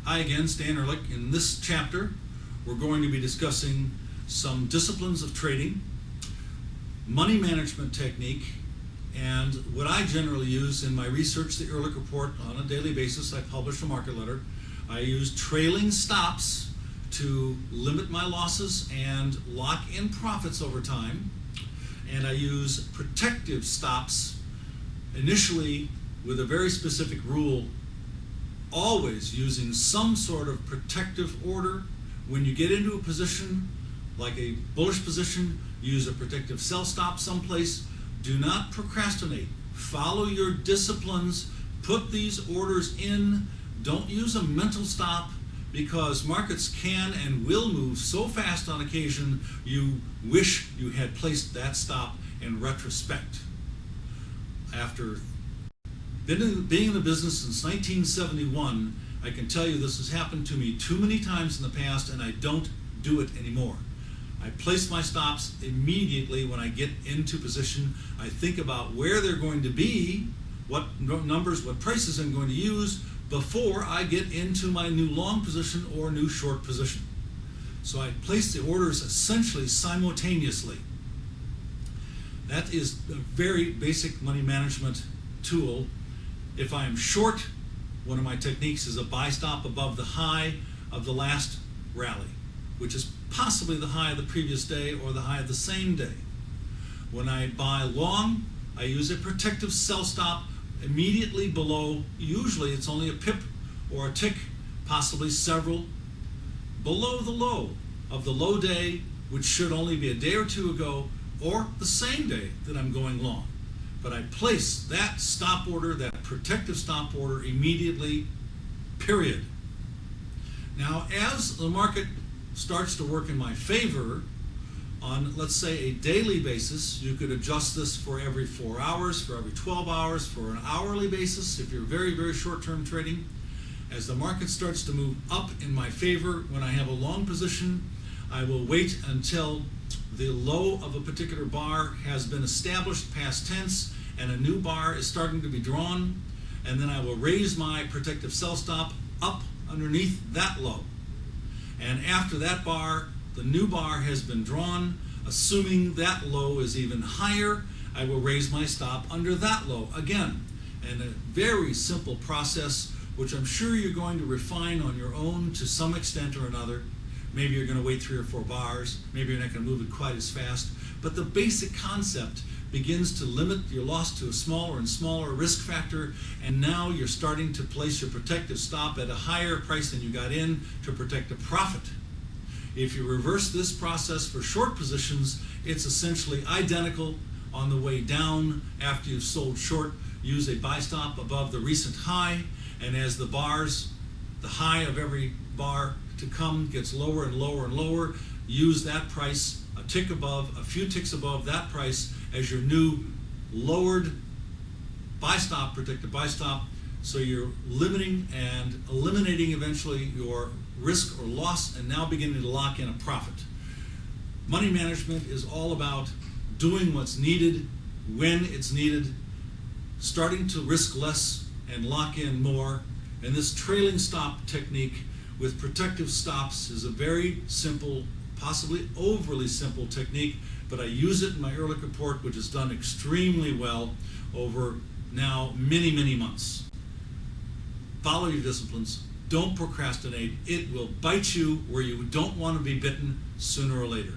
Hi again, Stan Ehrlich. In this chapter, we're going to be discussing some disciplines of trading, money management technique, and what I generally use in my research, the Ehrlich Report, on a daily basis. I publish a market letter. I use trailing stops to limit my losses and lock in profits over time. And I use protective stops initially with a very specific rule, always using some sort of protective order. When you get into a position, like a bullish position, use a protective sell stop someplace. Do not procrastinate. Follow your disciplines. Put these orders in. Don't use a mental stop, because markets can and will move so fast on occasion you wish you had placed that stop in retrospect. After being in the business since 1971, I can tell you this has happened to me too many times in the past, and I don't do it anymore. I place my stops immediately when I get into position. I think about where they're going to be, what numbers, what prices I'm going to use before I get into my new long position or new short position. So I place the orders essentially simultaneously. That is a very basic money management tool. If I am short, one of my techniques is a buy stop above the high of the last rally, which is possibly the high of the previous day or the high of the same day. When I buy long, I use a protective sell stop immediately below. Usually it's only a pip or a tick, possibly several, below the low of the low day, which should only be a day or two ago, or the same day that I'm going long. But I place that stop order, that protective stop order, immediately, period. Now, as the market starts to work in my favor, on, let's say, a daily basis, you could adjust this for every 4 hours, for every 12 hours, for an hourly basis, if you're very, very short-term trading. As the market starts to move up in my favor, when I have a long position, I will wait until the low of a particular bar has been established, past tense, and a new bar is starting to be drawn, and then I will raise my protective sell stop up underneath that low. And after that bar, the new bar has been drawn, assuming that low is even higher, I will raise my stop under that low again. And a very simple process, which I'm sure you're going to refine on your own to some extent or another. Maybe you're going to wait 3 or 4 bars, maybe you're not going to move it quite as fast, but the basic concept begins to limit your loss to a smaller and smaller risk factor, and now you're starting to place your protective stop at a higher price than you got in to protect a profit. If you reverse this process for short positions, it's essentially identical. On the way down, after you've sold short, use a buy stop above the recent high, and as the bars, the high of every bar to come gets lower and lower and lower, use that price a tick above, a few ticks above that price as your new lowered buy stop, protected buy stop, so you're limiting and eliminating eventually your risk or loss, and now beginning to lock in a profit. Money management is all about doing what's needed when it's needed, starting to risk less and lock in more. And this trailing stop technique with protective stops is a very simple, possibly overly simple technique, but I use it in my Ehrlich Report, which has done extremely well over now many, many months. Follow your disciplines. Don't procrastinate. It will bite you where you don't want to be bitten sooner or later.